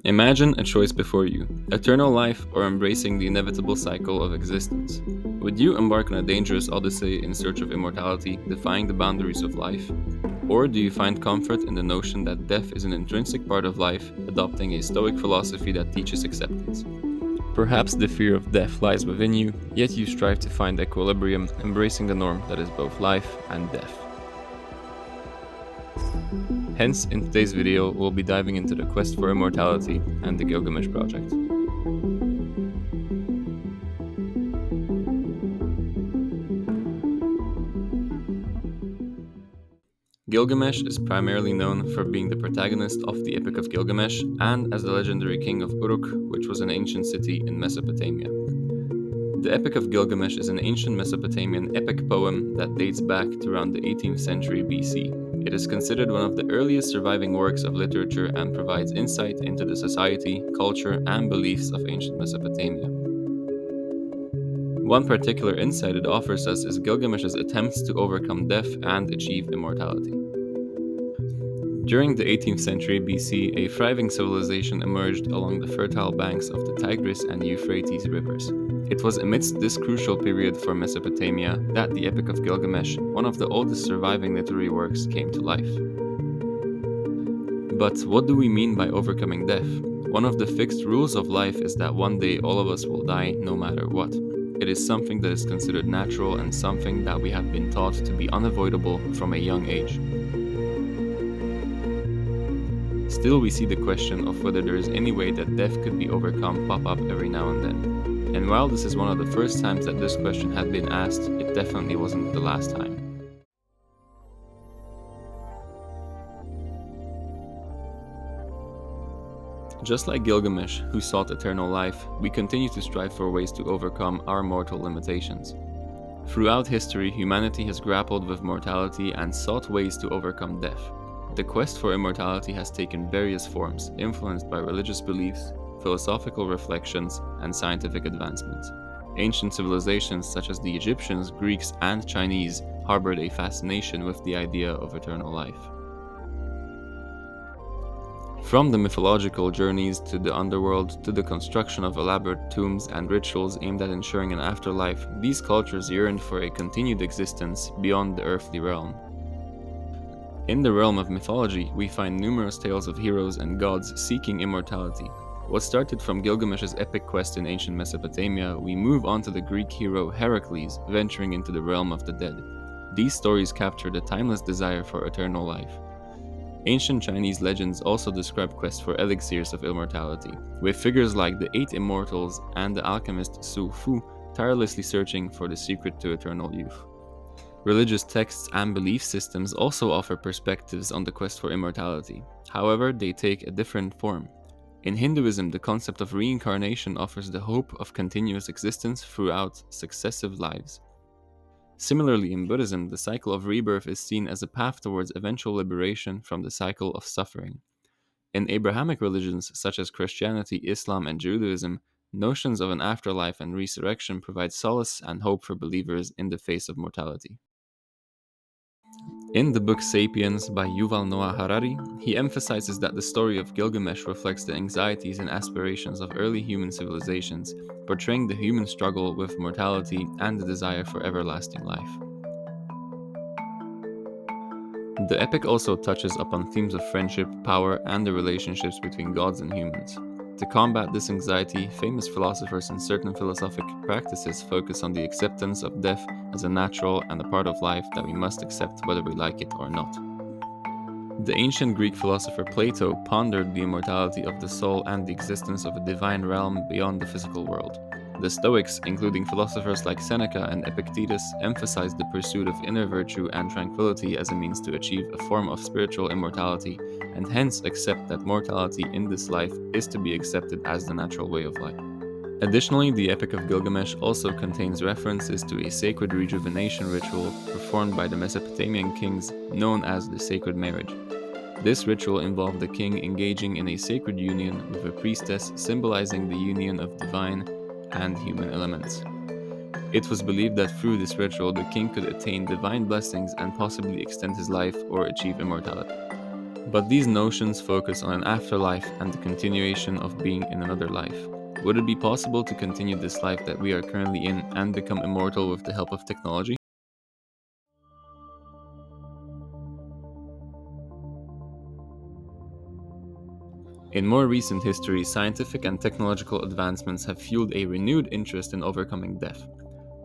Imagine a choice before you: eternal life or embracing the inevitable cycle of existence. Would you embark on a dangerous odyssey in search of immortality, defying the boundaries of life? Or do you find comfort in the notion that death is an intrinsic part of life, adopting a Stoic philosophy that teaches acceptance? Perhaps the fear of death lies within you, yet you strive to find equilibrium, embracing the norm that is both life and death. Hence, in today's video, we'll be diving into the quest for immortality and the Gilgamesh Project. Gilgamesh is primarily known for being the protagonist of the Epic of Gilgamesh and as the legendary king of Uruk, which was an ancient city in Mesopotamia. The Epic of Gilgamesh is an ancient Mesopotamian epic poem that dates back to around the 18th century BC. It is considered one of the earliest surviving works of literature and provides insight into the society, culture, and beliefs of ancient Mesopotamia. One particular insight it offers us is Gilgamesh's attempts to overcome death and achieve immortality. During the 18th century BC, a thriving civilization emerged along the fertile banks of the Tigris and Euphrates rivers. It was amidst this crucial period for Mesopotamia that the Epic of Gilgamesh, one of the oldest surviving literary works, came to life. But what do we mean by overcoming death? One of the fixed rules of life is that one day all of us will die no matter what. It is something that is considered natural and something that we have been taught to be unavoidable from a young age. Still, we see the question of whether there is any way that death could be overcome pop up every now and then. And while this is one of the first times that this question had been asked, it definitely wasn't the last time. Just like Gilgamesh, who sought eternal life, we continue to strive for ways to overcome our mortal limitations. Throughout history, humanity has grappled with mortality and sought ways to overcome death. The quest for immortality has taken various forms, influenced by religious beliefs, philosophical reflections, and scientific advancements. Ancient civilizations such as the Egyptians, Greeks, and Chinese harbored a fascination with the idea of eternal life. From the mythological journeys to the underworld to the construction of elaborate tombs and rituals aimed at ensuring an afterlife, these cultures yearned for a continued existence beyond the earthly realm. In the realm of mythology, we find numerous tales of heroes and gods seeking immortality. What started from Gilgamesh's epic quest in ancient Mesopotamia, we move on to the Greek hero Heracles venturing into the realm of the dead. These stories capture the timeless desire for eternal life. Ancient Chinese legends also describe quests for elixirs of immortality, with figures like the Eight Immortals and the alchemist Su Fu tirelessly searching for the secret to eternal youth. Religious texts and belief systems also offer perspectives on the quest for immortality. However, they take a different form. In Hinduism, the concept of reincarnation offers the hope of continuous existence throughout successive lives. Similarly, in Buddhism, the cycle of rebirth is seen as a path towards eventual liberation from the cycle of suffering. In Abrahamic religions such as Christianity, Islam, and Judaism, notions of an afterlife and resurrection provide solace and hope for believers in the face of mortality. In the book Sapiens by Yuval Noah Harari, he emphasizes that the story of Gilgamesh reflects the anxieties and aspirations of early human civilizations, portraying the human struggle with mortality and the desire for everlasting life. The epic also touches upon themes of friendship, power, and the relationships between gods and humans. To combat this anxiety, famous philosophers and certain philosophic practices focus on the acceptance of death as a natural and a part of life that we must accept whether we like it or not. The ancient Greek philosopher Plato pondered the immortality of the soul and the existence of a divine realm beyond the physical world. The Stoics, including philosophers like Seneca and Epictetus, emphasized the pursuit of inner virtue and tranquility as a means to achieve a form of spiritual immortality, and hence accept that mortality in this life is to be accepted as the natural way of life. Additionally, the Epic of Gilgamesh also contains references to a sacred rejuvenation ritual performed by the Mesopotamian kings known as the Sacred Marriage. This ritual involved the king engaging in a sacred union with a priestess, symbolizing the union of divine and human elements. It was believed that through this ritual, the king could attain divine blessings and possibly extend his life or achieve immortality. But these notions focus on an afterlife and the continuation of being in another life. Would it be possible to continue this life that we are currently in and become immortal with the help of technology? In more recent history, scientific and technological advancements have fueled a renewed interest in overcoming death.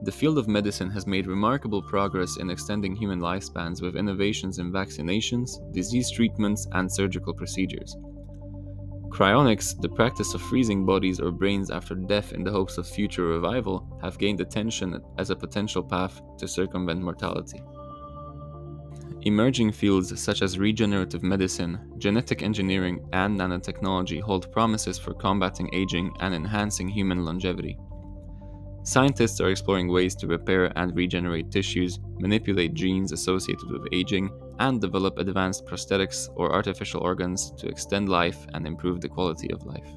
The field of medicine has made remarkable progress in extending human lifespans with innovations in vaccinations, disease treatments, and surgical procedures. Cryonics, the practice of freezing bodies or brains after death in the hopes of future revival, have gained attention as a potential path to circumvent mortality. Emerging fields such as regenerative medicine, genetic engineering, and nanotechnology hold promises for combating aging and enhancing human longevity. Scientists are exploring ways to repair and regenerate tissues, manipulate genes associated with aging, and develop advanced prosthetics or artificial organs to extend life and improve the quality of life.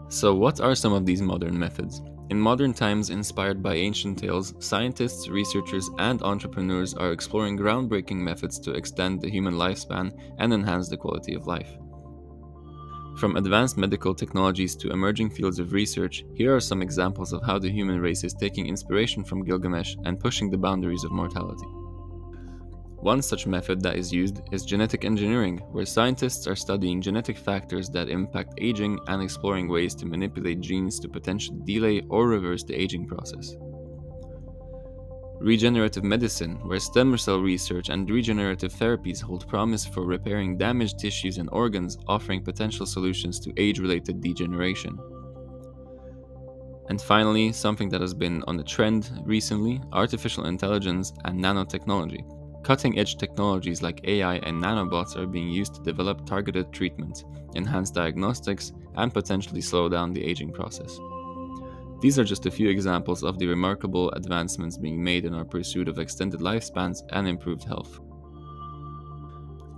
So, what are some of these modern methods? In modern times, inspired by ancient tales, scientists, researchers, and entrepreneurs are exploring groundbreaking methods to extend the human lifespan and enhance the quality of life. From advanced medical technologies to emerging fields of research, here are some examples of how the human race is taking inspiration from Gilgamesh and pushing the boundaries of mortality. One such method that is used is genetic engineering, where scientists are studying genetic factors that impact aging and exploring ways to manipulate genes to potentially delay or reverse the aging process. Regenerative medicine, where stem cell research and regenerative therapies hold promise for repairing damaged tissues and organs, offering potential solutions to age related degeneration. And finally, something that has been on the trend recently, artificial intelligence and nanotechnology. Cutting edge technologies like AI and nanobots are being used to develop targeted treatments, enhance diagnostics, and potentially slow down the aging process. These are just a few examples of the remarkable advancements being made in our pursuit of extended lifespans and improved health.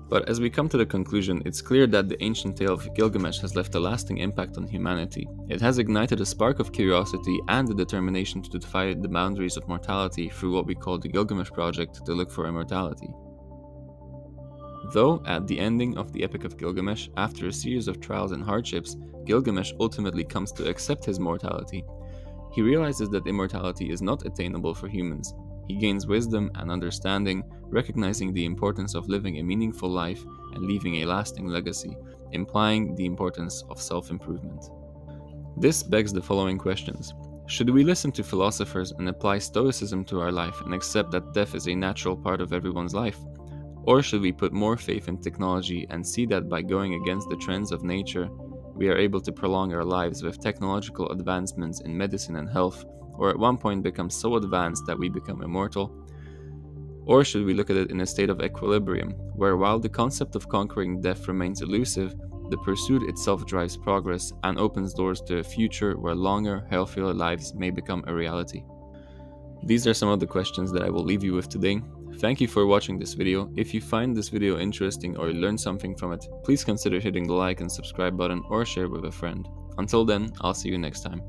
But as we come to the conclusion, it's clear that the ancient tale of Gilgamesh has left a lasting impact on humanity. It has ignited a spark of curiosity and the determination to defy the boundaries of mortality through what we call the Gilgamesh Project to look for immortality. Though, at the ending of the Epic of Gilgamesh, after a series of trials and hardships, Gilgamesh ultimately comes to accept his mortality. He realizes that immortality is not attainable for humans. He gains wisdom and understanding, recognizing the importance of living a meaningful life and leaving a lasting legacy, implying the importance of self improvement. This begs the following questions. Should we listen to philosophers and apply Stoicism to our life and accept that death is a natural part of everyone's life? Or should we put more faith in technology and see that by going against the trends of nature, we are able to prolong our lives with technological advancements in medicine and health, or at one point become so advanced that we become immortal? Or should we look at it in a state of equilibrium, where while the concept of conquering death remains elusive, the pursuit itself drives progress and opens doors to a future where longer, healthier lives may become a reality? These are some of the questions that I will leave you with today. Thank you for watching this video. If you find this video interesting or learned something from it, please consider hitting the like and subscribe button or share with a friend. Until then, I'll see you next time.